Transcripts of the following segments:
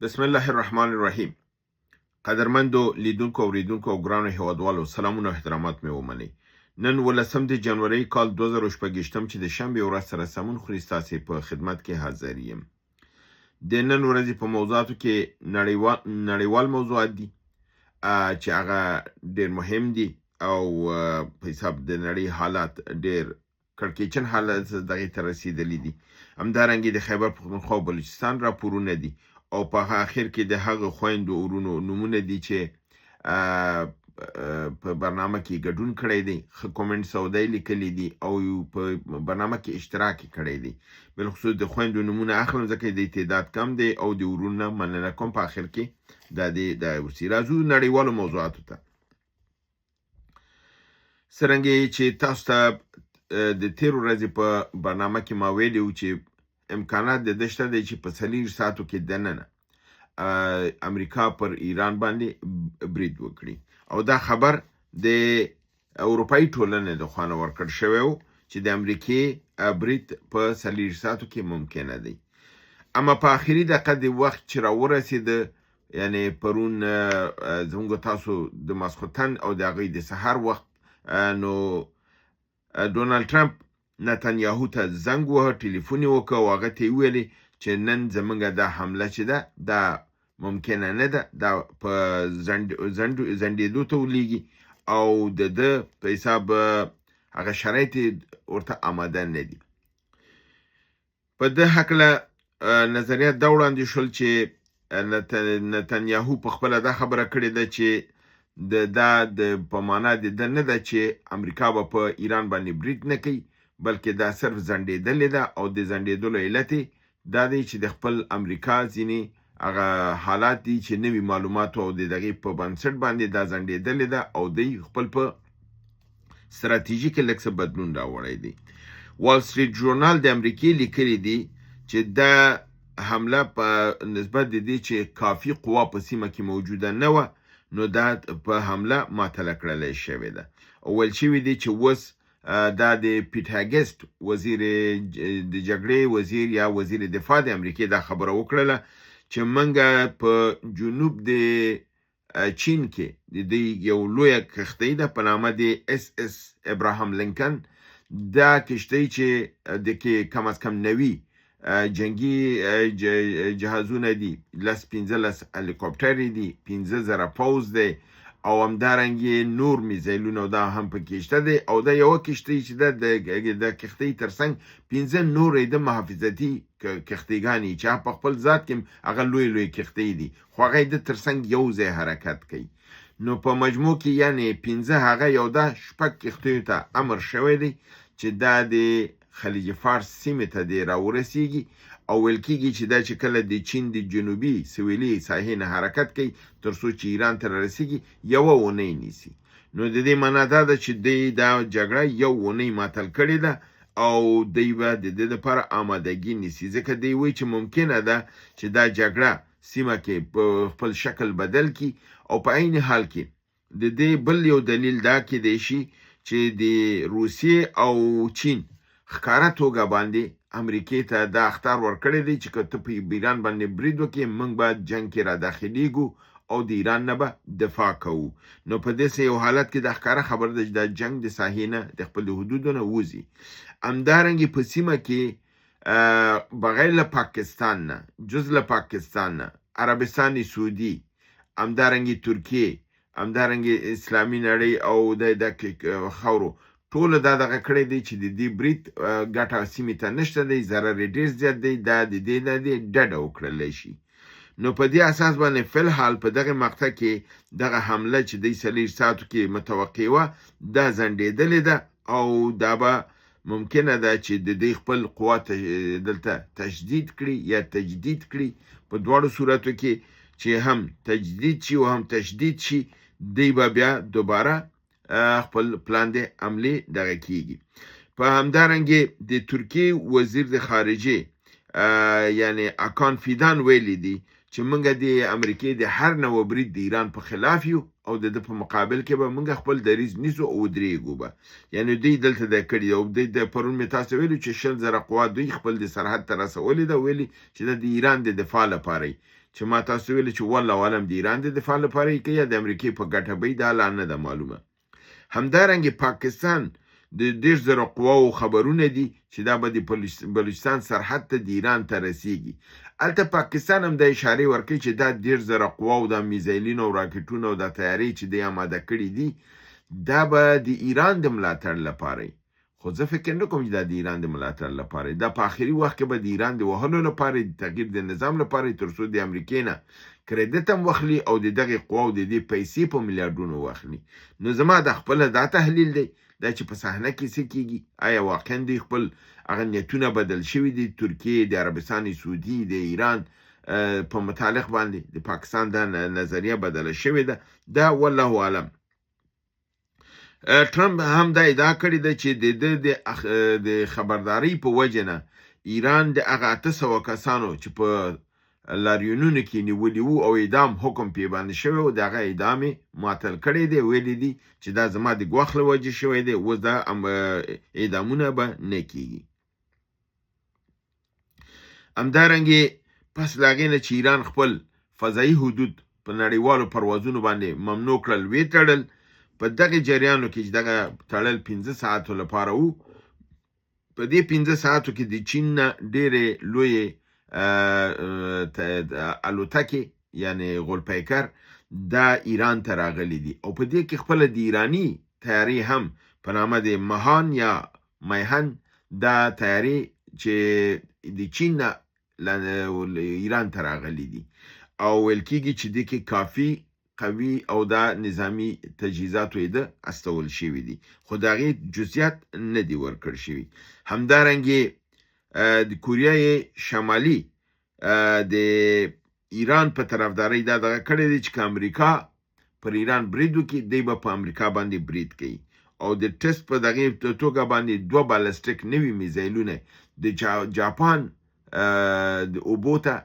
بسم الله الرحمن الرحیم. قدرمندو لیدونکو اوریدونکو او ګرانو هیوادوالو سلامونه او احترامات مې ومنئ. نن 18 د جنوري کال 2018 چې د شنبې ورځ سره سمون خوري ستاسې په خدمت کې حاضر یم. د نن ورځې په موضوعاتو کې نړیوال موضوعات دي چې هغه ډېر مهم دي او په حساب د نړۍ حالات ډېر کړکېچن حالت دغې ته رسېدلي دي. همدارنګه د خیبر پښتونخوا او بلوچستان راپورونه دي او په اخر کې د هغه خويندو ورونو نمونه دي چې په برنامه کې ګډون کړی دی، کومنټ سودای لیکلي دي او په برنامه کې اشتراک کړی دی. بلخصوص د خويندو نمونه اخلم ځکه د تعداد کم دی او د ورونو مننه کوم په اخر کې د ورسي راځو نړیوالو موضوعاتو ته. څرنګه چې تاسو ته د تیر ورځې په برنامه کې ما ویلي و چې امکانات د دشته دی چې په 40 ساعتو کې دننه امریکا پر ایران باندې برید وکړي او دا خبر د اروپאי ټولنې د خوانه ورکړ شوی و چې د امریکای برید په 40 ساعتو کې ممکن دی. اما په اخري دقیقه د وخت چې را ورسید، یعنی پرون زموږ تاسو د ماسختن او د هغې د سحر وخت، نو ډونالد ټرمپ نتانیاهو ته زنګ وه، ټلیفون یې وکړ او هغه ته یې ویلې چې نن زموږ دا حمله چې ده دا ممکنه نه ده، دا په زنډېدو ته ولیږي او د ده په حساب هغه شرایط ورته آماده نه دي. په ده هکله نظریات دا وړاندې شول چې نتانیاهو په خپله دا خبره کړې ده چې دا په معنا د ده نه ده چې امریکا به په ایران باندې برید نه کوي، بلکې دا صرف زنډېدلې ده او د زنډېدلو علت دا دی چې د خپل امریکا ځینې هغه حالات دي چې نوي معلوماتو او د دغې په بنسټ باندې دا زنډېدلې ده او دوی خپل په ستراتیژي کې لږ څه بدلون راوړی دی. وال سټریټ ژورنال د امریکې لیکلي دي چې دا حمله په نسبت د دې چې کافي قوا په سیمه کې موجوده نه وه، نو دا په حمله معطله کړلی شوې ده او ویل شوي دي چې اوس دا د پیټ هاګسټ وزیر د جګړې وزیر یا وزیر دفاع د امریکې دا خبره وکړله چې منګه په جنوب د چین کې د یو لویه کښتۍ ده په نامه د SS ابراهام لینکن. دا کښتۍ چې د کې کم از کم 90 جنگي جهازونه دي، 15 هلیکوپټرې دي، 15,000 پوځ دی او همدارنګه نور میزایلونه دا هم پکې شته دی او دا یو کښتۍ چې د کښتۍ ترڅنګ 15 نورې د محافظتي کښتیګانې چې په خپل ذات کې هغه لوی کښتۍ دي، خو هغه د ترڅنګ یو ځای حرکت کوي. نو په مجموع کې یعنی 15 هغه یو دا شپږ کښتیو ته امر شوی دی چې دا د خلیج فارس سیمې ته دی راورسیږي او ویل کېږي چې دا چې کله د چین د جنوبي سویلي ساحې نه حرکت کوي تر څو چې ایران ته رارسیږي یوه اونۍ نیسي. نو د دې معنا دا ده چې دوی دا جګړه یو اونۍ ماتل کړې ده او دوی به د دې لپاره آمادګي نیسي، ځکه دوی وایي چې ممکنه ده چې دا جګړه سیمه کې په خپل شکل بدل کړي او په عین حال کې د دې بل یو دلیل دا کېدی شي چې د روسیې او چین ښکاره توګه باندې امریکې ته دا اخطار ورکړی دی چې که ته په ایران باندې برید وکړې موږ به جنګ کې را داخلیږو او د ایران نه به دفاع کوو. نو په داسې یو حالت کې دا ښکاره خبره ده چې دا جنګ د ساحې نه د خپل حدودو نه وځي. همدارنګې په سیمه کې بغیر له پاکستان نه، جز له پاکستان نه، عربستان سعودي، همدارنګې ترکیې، همدارنګې اسلامي نړۍ او د خاورو ټوله دا دغه کړی دی چې د دې برید ګټه سیمې ته نشته دی، ضرر یې ډېر زیات دی، دا د دې نه دی ډډه وکړلی شي. نو په دې اساس باندې فلحال په دغه مقطع کې دغه حمله چې دی 40 ساعتو کې متوقع وه دا زنډېدلې ده او دا به ممکنه ده چې د دې خپل قوت دلته تجدید کړي یا تجدید کړي. په دواړو صورتو کې چې هم تجدید شي او هم تشدید شي دی به بیا دوباره خپل پلان د عملی دغه کیږي. په همدارنګه د ترکیې وزیر د خارجه یعنی اکان فیدان ویلی دی چې موږ د امریکای د هر نوع برید د ایران په خلاف یو او د په مقابل کې به موږ خپل دریځ نیسو او درېږو به. یعنی دوی دلته د کړي او د پرون می تاسو ویلو چې 100,000 قوا دوی خپل د سرحد ته رسولې ده، ویلي چې د ایران د دفاع لپاره چې ما تاسو ویل چې والله عالم د ایران د دفاع لپاره یې کوي یا د امریکې په ګټه به دا لا نه ده معلومه. همدارنګه پاکستان د 10,000 قواو خبرونه دي چې دا به د بلوچستان سرحد ته د ایران ته رسیږي. البته پاکستان هم د اشاره ورکړي چې دا 10,000 قواو د میزایلونو او راکټونو او د تیاری چې د آماده کړي دي دا به د ایران د ملاتړ لپاره، خو زه فکر نه کوم چې دا د ایران د ملاتړ لپاره، دا په آخري وخت کې به د ایران د وهلو لپاره، د تغییر د نظام لپاره، ترڅو د امریکې نه کریډټ هم واخلي او د دغه قواو د دې پیسې په میلیارډونو واخلي. نو زما د خپل دا تحلیل دی دا چې په صحنه کې څه کیږي، آیا واقعا د خپل هغه نیتونه بدل شوي دي، ترکیه، د عربستان سعودي، د ایران په متعلق باندې د پاکستان دا نظریه بدله شوې ده، دا والله اعلم. ټرمپ هم دا ادعا کړې ده چې د خبرداري په وجه نه ایران د هغه 800 کسانو چې په لاریونونو کې نیولي وو او اعدام حکم پې باندې شوی و د هغه اعدام یې معطل کړی دی، ویلي دي چې دا زما د ګواښ له وجې شوی دی، اوس دا اعدامونه به نه کیږي. همدارنګې پس له هغې نه چې ایران خپل فضایي حدود په نړیوالو پروازونو باندې ممنوع کړل، ویې تړل، په دغه جریانو کې چې دغه تړل 15 ساعتو لپاره وو، په دې 15 ساعتو کې د چین نه ډېرې لویې الوتکې یعنی غولپیکر دا ایران ته راغلي دي او په دې کې خپل د ایرانی تیاری هم په نامه د مهان یا میهن دا تیاری چې د چین نه ایران ته راغلي دي او ویل کېږي چې دې کې کافي قوي او دا نظامی تجهیزاتو یې ده استول شوي دي، خو د هغې جزئیات نه دي ورکړل شوي. همدارنګې د کوریای شمالي د ایران په طرفداري دا دغه کړی دی چې که امریکا پر ایران برید وکړي دی به په امریکا باندې برید کوي او د ټیسټ په دغې توګه باندې 2 بالستیک نوي میزایلونه د جاپان د اوبو ته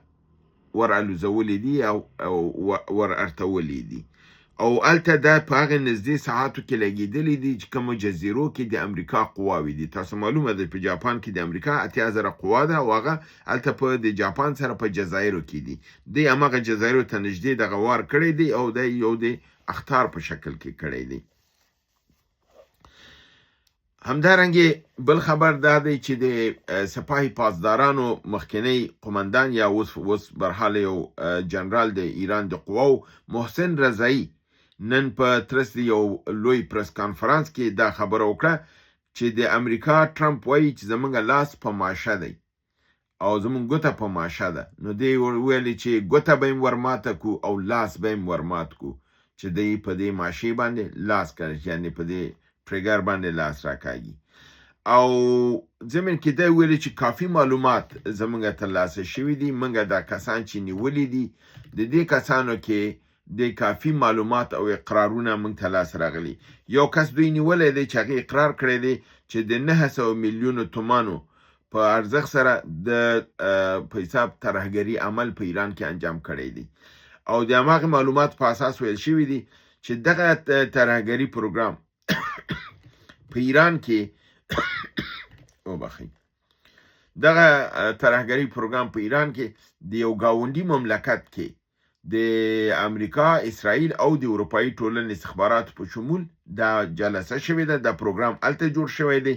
ور الوزولي دي او ور ارتولي دي او هلته دا په هغه نږدې ساعتو کې لګېدلي دي چې کومو جزیرو کې د امریکا قواوې دي. تاسو معلومه ده په جاپان کې د امریکا 8000 قوا ده او هغه هلته په د جاپان سره په جزایرو کې دي. دی هماغه جزایرو ته نږدې دغه وار کړی دی او د یو د اخطار په شکل کې کړی دی. همدارنګې بل خبر دا دی چې د سپاهي پاسدارانو مخکنی قمندان یا اوس برحال یو جنرال د ایران د قواو محسن رضایی نن په ترڅ یو لوی پریس کانفرنس کې دا خبره وکړه چې د امریکا ټرمپ وایي چې زمونږ لاس په ماشه دی او زمونږ ګوته په ماشه ده، نو دی ویلي چې ګوته به یې ورماته کو او لاس به یې ورمات کو چې دی په دې ماشې باندې لاس کوي، یعنې په دې ټریګر باندې لاس راکاږي. او زمین کې دا ویلي چې کافي معلومات زمونږ ترلاسه شوي دي، موږ دا کسان چې نیولي دي د دې کسانو کې د کافي معلومات او اقرارونه موږ ته لاس راغلي. یو کس دوی نیولی دی چې هغې اقرار کړی دی چې د 900 میلیونو تومانو په ارزښت سره د په حساب ترهګري عمل په ایران کې انجام کړی دی او د هماغه معلومات په اساس ویل شوي دي چې دغه ترهګري پروګرام په ایران کې دغه ترهګري پروګرام په ایران کې د یو ګاونډي مملکت کې د امریکا، اسرائیل او د اروپایي ټولنې استخباراتو په شمول دا جلسه شوې ده، دا پروګرام هلته جوړ شوی دی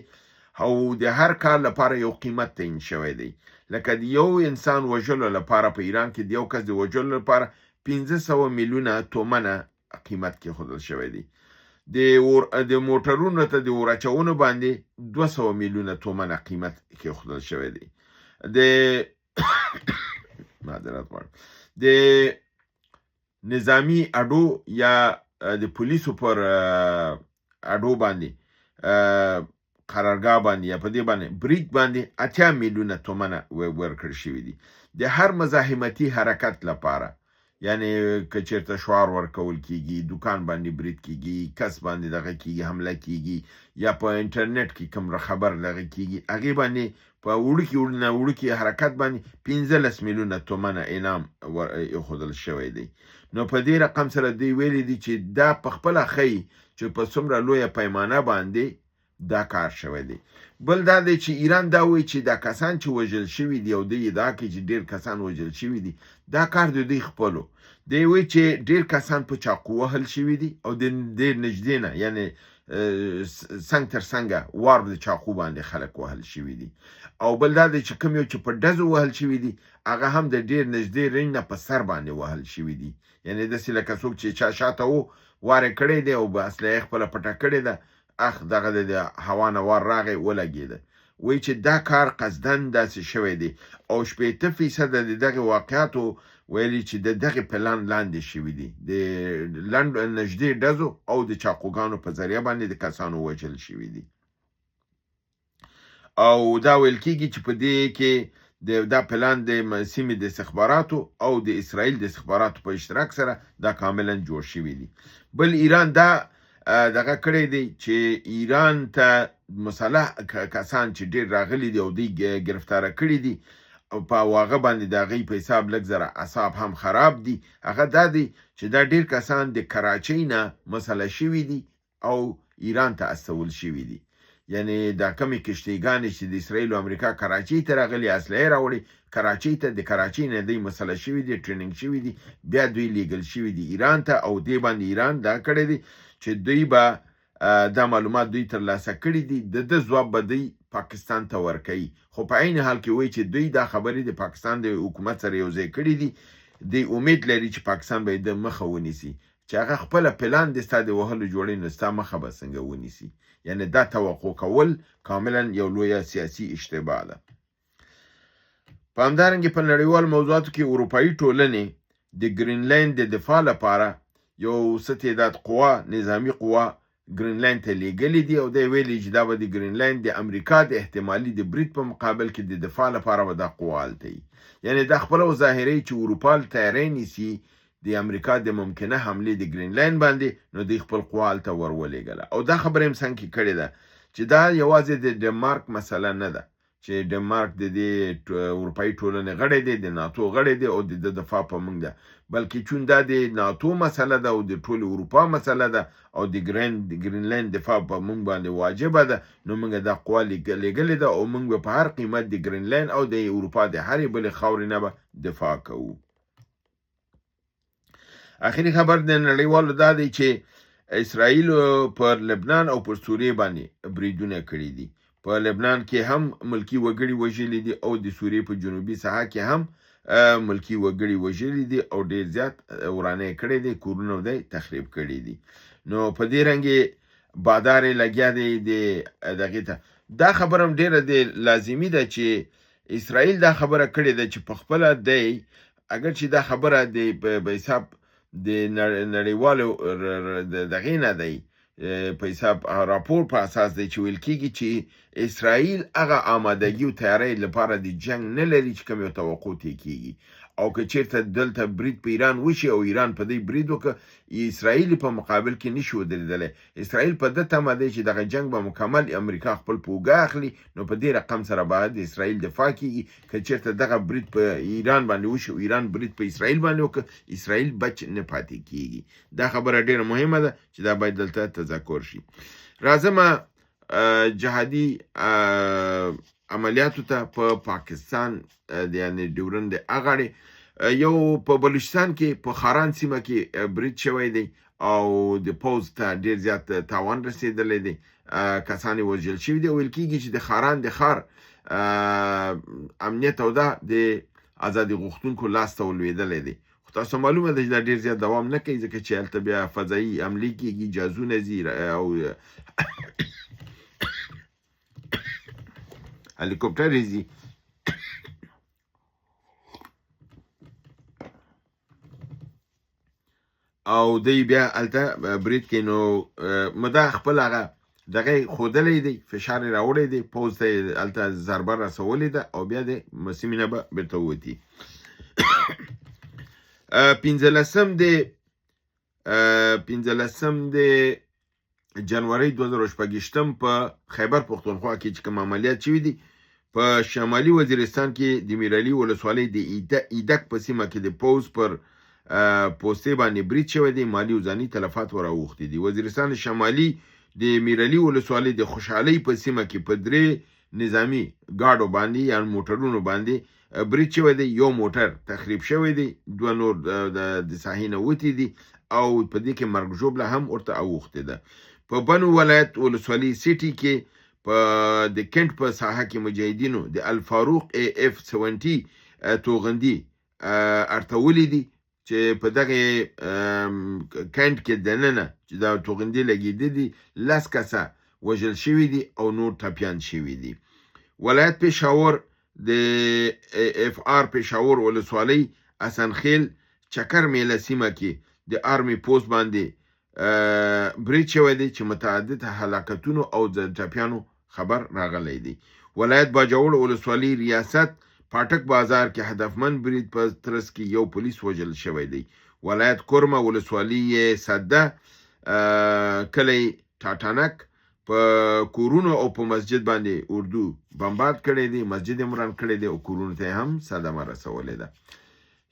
او د هر کار لپاره یو قیمت تعیین شوی دی. لکه د یو انسان وژلو لپاره په ایران کې د یو کس د وژلو لپاره 500 میلیونه تومنه قیمت کېښودل شوی دی. د موټرونو ته د ور اچونو باندې 200 میلیونه تومنه قیمت کېښودل شوی دی. د نظامی اډو یا د پولیسو پر اډو باندې قرارګاه باندې یا په دې باندې برید باندې 80 میلیونه تومنه ورکړل شوي دي. د هر مزاحمتي حرکت لپاره، یعنی که چېرته شعار ورکول کېږي، دوکان باندې برید کېږي، کس باندې دغه کېږي، حمله کېږي یا په انټرنیټ کې کوم خبر دغه کېږي، هغې باندې په وړوکي حرکت باندې 15 میلیونه تومنه انعام ایښودل شوی دی. نو په دې رقم سره دوی ویلي دي چې دا په خپله ښیي چې په څومره لویه پیمانه باندې دا کار شوی دی. بل دا دی چې ایران دا وایي چې دا کسان چې وژل شوي دي او دوی ادعا کوي چې ډېر کسان وژل شوي دي دا کار د دوی خپلو دی وایي چې ډېر کسان په چاقو وهل شوي دي او د ډېر نږدې نه یعنې څنګ تر څنګه وار د چاقو باندې خلک وهل شوي دي او بل دا دی چې کوم یو چې په ډزو وهل شوي دي هغه هم د ډېر نږدې رنج نه په سر باندې وهل شوي دي یعنې داسې لکه څوک چې چا شاته و وار یې کړی دی او اسلحه یې خپله پټه کړې ده دغه د هوا نه وار راغی ولګېده وایي چې دا کار قصدن داسې شوی دی او 80% د دغه واقعاتو ویلي چې د دغه پلان لاندې شوي دي د لنډ نږدې ډزو او د چاقوګانو په ذریعه باندې د کسانو وژل شوي دي او دا ویل کېږي چې په دې کې دا پلان د سیمې د استخباراتو او د اسرائیل د استخباراتو په اشتراک سره دا کاملا جوړ شوي دي بل ایران دا دغه کړی دی چې ایران ته مسلح کسان چې ډېر راغلي دي او دوی ګرفتاره کړي دي او په هغه باندې د هغوی په حساب لږ زره اعصاب هم خراب دي هغه دا دی چې دا ډېر کسان د کراچۍ نه مسلح شوي دي او ایران ته استول شوي دي یعنی دا کمی کشتیګانې چې د اسرائیل او امریکا کراچۍ ته راغلي اسلحې راوړي کراچۍ ته د کراچۍ نه دوی مسلح شوي دي ټریننګ شوي دي بیا دوی لیږل شوي دي ایران ته او دې باندې ایران دا کړی دی چې دوی به دا معلومات دوی ترلاسه کړي دي د ځواب به دوی پاکستان ته ورکوي خو په عین حال کې وایي چې دوی دا خبرې د پاکستان د حکومت سره یو ځای کړي دي دوی امید لري چې پاکستان به د مخه ونیسي چې هغه خپله پلان د ستا د وهلو جوړی نو ستا مخه به څنګه ونیسي یعنې دا توقع کول کاملا یو لویه سیاسي اشتباه ده په همدارنګې په نړیوال موضوعاتو کې اروپایي ټولنې د ګرینلینډ د دفاع لپاره یو څه تعداد قوا نظامي قوا ګرینلینډ ته لیږلي دي او دی ویلي چې دا به د ګرینلینډ د امریکا د احتمالي د برید په مقابل کې د دفاع لپاره به دا قوا هلته وي یعنې دا خپله ظاهروي چې اروپا تیاری نیسي د امریکا د ممکنه حملې د ګرینلینډ باندې نو دوی خپل قوا هلته ورولېږله او دا خبره هم څنګه کړې ده چې دا یوازې د ډنمارک مسله نه ده چې ډنمارک د دې اروپایي ټولنې غړی دی د ناتو غړی دی او د دفاع په موږ ده بلکې چون دا د ناتو مسله ده او د ټول اروپا مسله ده او د ګرینلینډ دفاع په موږ باندې واجبه ده نو موږ دا قوا لیږلې ده او موږ به په هر قیمت د ګرینلینډ او د اروپا د هرې بلې خاورې نه به دفاع کوو اخري خبر د نړیوالو دا دی چې اسرائیل پر لبنان او پر سوریې باندې بریدونه کړي دي په لبنان کې هم ملکی وګړي وژلي دي او د سوریې په جنوبي ساحه کې هم ملکی وګړي وژلي دي او ډیر زیات ورانه کړي دي کورونه دوی تخریب کړي دي نو په دې رنګ بادار لګیا دی دغه ته دا خبره هم ډیره دی لازمی ده چې اسرائیل دا خبره کړې ده چې په خپل دی اگر چې دا خبره دی په حساب د نړیوالو دغه نه دی په حساب راپور په اساس دی چې ویل کېږي چې اسرائیل هغه آمادګي او تیاری لپاره د جنگ نه لري چې کوم یو توقع کېږي او که چیرته دلته برید په ایران وشي او ایران په دې برید وکړي اسرائیل په مقابل کې نشي ودرېدلی اسرائیل په دې تمه دی چې دغه جنگ به مکمل امریکا خپل په اوږه اخلي نو په دې رقم سره باید اسرائیل دفاع کېږي که چیرته دغه برید په ایران باندې وشي او ایران برید په اسرائیل باندې وکړي اسرائیل بچ نه پاتې کېږي دا خبره ډیره مهمه ده چې دا باید دلته تذکر شي راځم جهادي عملیاتو ته په پاکستان یعنی ډیورند اغاړي یو په بلوچستان کې په خاران سیمه کې برید شوی دی او د پوز ته ډیر زیات تاوان رسیدلی دی کسان وژل شوي دي ویل کېږي چې د خاران د ښار امنیت او دا د ازادي غوښتونکو لاس ته ولوېدلی دی خو تاسو معلومه ده چې دا ډیر زیات دوام نه کوي ځکه چې هلته بیا فضایي حملې کېږي جازونه ځي او هلیکوپټر ځي او دی بیا هلته برید کوي نو مدا خپل هغه دغه ښودلی دی فشار یې راوړی دی پوځ ته یې هلته ضربه رسولې ده او بیا د سیمې نه به بېرته ووتي 15 د جنوري 2018 په خیبر پښتونخوا کې چې کوم عملیات شوي دي په شمالي وزیرستان کې د میرعلي ولسوالۍ د ایدک په سیمه کې د پوځ پر پوستې باندې برید شوی دی مالي او ځاني تلفات ور اوښتي دي وزیرستان شمالي د میرعلي ولسوالۍ د خوشحالۍ په سیمه کې په 3 نظامي ګاډو باندې یا موټرونو باندې برید شوی دی. یو موټر تخریب شوی دی، 2 نور د ساحې نه وتي دي او په دې کې مرګ ژوبله هم ورته اوښتې ده. په بنو ولایت ولسوالۍ سیټي کې په د کینټ په ساحه کې مجاهدینو د الفاروق AF-70 توغندي ارتولي دي چې په دغه کینټ کې دننه چې دا توغندي لګېدې دي 10 کسه وژل شوي دي او نور ټپیان شوي دي. ولایت پېښور د FR پېښور ولسوالۍ اسنخیل چکر میله سیمه کې د آرمي پوسټ باندې برید شوی دی چې متعدد هلاکتونو او د ټپیانو خبر راغلی دی. ولایت باجوړ ولسوالۍ ریاست پاټک بازار کې هدفمند برید په ترڅ کې یو پولیس وژل شوی دی. ولایت کورمه ولسوالۍ سده کلی ټاټانک په کورونو او په مسجد باندې اردو بمبارد کړی دی، مسجد عمران کړی دی او کورونو ته هم صدمه رسولې ده.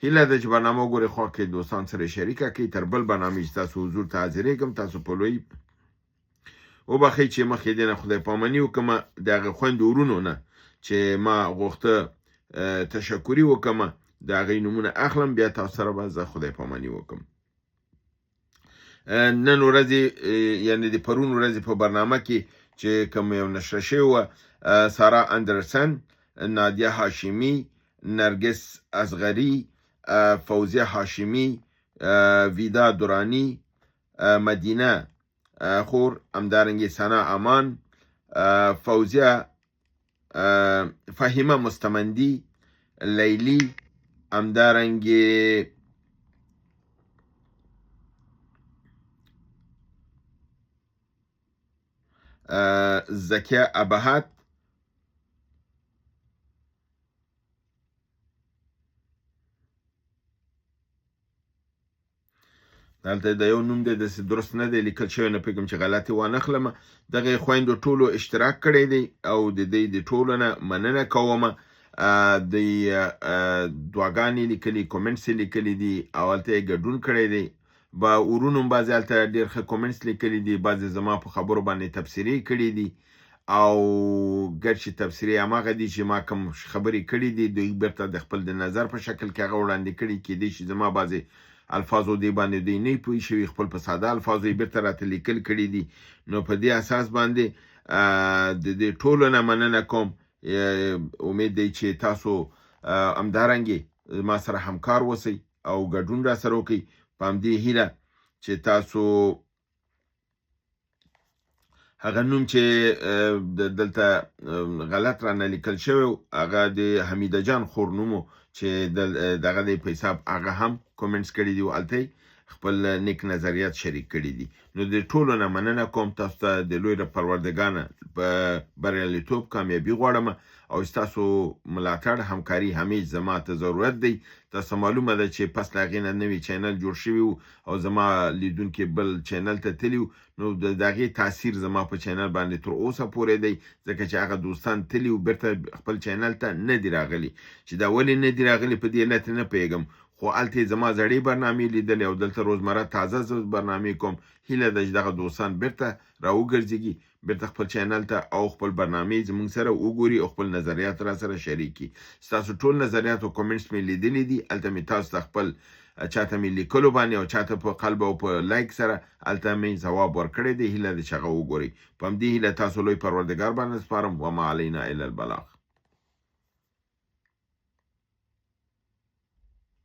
هیله ده چې برنامه وګورئ، خوا کې دوستان سره شریکه کړئ. تر بل برنامې چې تاسو حضور ته حاضرېږم، تاسو په لوی وبخئ چې مخکې دې نه خدای پاماني وکړمه د هغې خویندو ورونو نه چې ما غوښته تشکري وکړمه، د هغې نومونه اخلم، بیا تاسو سره به زه خدای پاماني وکړم. نن ورځې یعنې د پرون ورځې په برنامه کې چې کوم یو نشره شوې وه، سارا اندرسن، نادیه هاشمي، نرګس اصغري، فوزیه هاشمي، ویدا دورانی، مدینه خور، همدارنګه ثنا امان، فوزیه، فهیمه مستمندی، لیلی، همدارنګه زکیه ابهات، دلته د یو نوم دی داسې درست نه دی لیکل شوی، نه پوهېږم چې غلطې وانخلمه. دغه خویندو ټولو اشتراک کړی دی او د دې د ټولو نه مننه کومه. د دعاګانې لیکلي، کومنټس یې لیکلي دي او هلته یې ګډون کړی دی. با ورونو هم بعضې هلته ډېر ښه کومنټس لیکلي دي، بعضې زما په خبرو باندې تبصرې کړي دي او ګډ چې تبصرې هماغه دي چې ما کوم خبرې کړي دي دوی بیرته د خپل د نظر په شکل کې هغه وړاندې کړي. کېدای شي زما بعضې الفاظو دی باندې دوی نه پوه شوي، خپل په ساده الفاظو یې بیرته راته لیکل کړي دي. نو په دې اساس باندې د دې ټولو نه مننه کوم. امید دی چې تاسو همدارنګې ما سره همکار اوسئ او ګډون را سره وکړئ. په همدې هیله چې تاسو هغه نوم چې دلته غلط رانه لیکل شوی هغه د حمیده جان خور نومو چې دغه د په حساب هغه هم کومنټس کړي دي او هلته خپل نیک نظریات شریک کړي دي. نو د ټولو نه مننه کوم. تاسو ته د لوی پروردګانه په بریالیتوب کامیابي غواړم او ستاسو ملاتړ همکاري همیش زما ته ضرورت دی. تاسو معلومه ده چې پس له هغې نه نوی چینل جوړ شوي و او زما لیدونکي بل چینل ته تلي و، نو د هغې تاثیر زما په چینل باندې تر اوسه پورې دی، ځکه چې هغه دوستان تلي و بیرته خپل چینل ته نه دي راغلي. چې دا ولې نه دي راغلي په دې علت نه پوهېږم، خو هلته زما زړې برنامې لیدلې او دلته روزمره تازه زه برنامې کوم. هیله ده چې دغه دوستان بیرته راوګرځېږي، بیرته خپل چینل ته او خپل برنامې زموږ سره وګوري او خپل نظریات را سره شریک کړي. ستاسو ټول نظریات او کومنټس مې لیدلي دي، هلته مې تاسو ته خپل چاته مې لیکلو باندې او چاته په قلب او په لایک سره هلته مې ځواب ورکړی دی. هیله ده چې هغه وګورئ. په همدې هیله تاسو لوی پروردګار باندې سپارم. وما علینا الا البلاغ.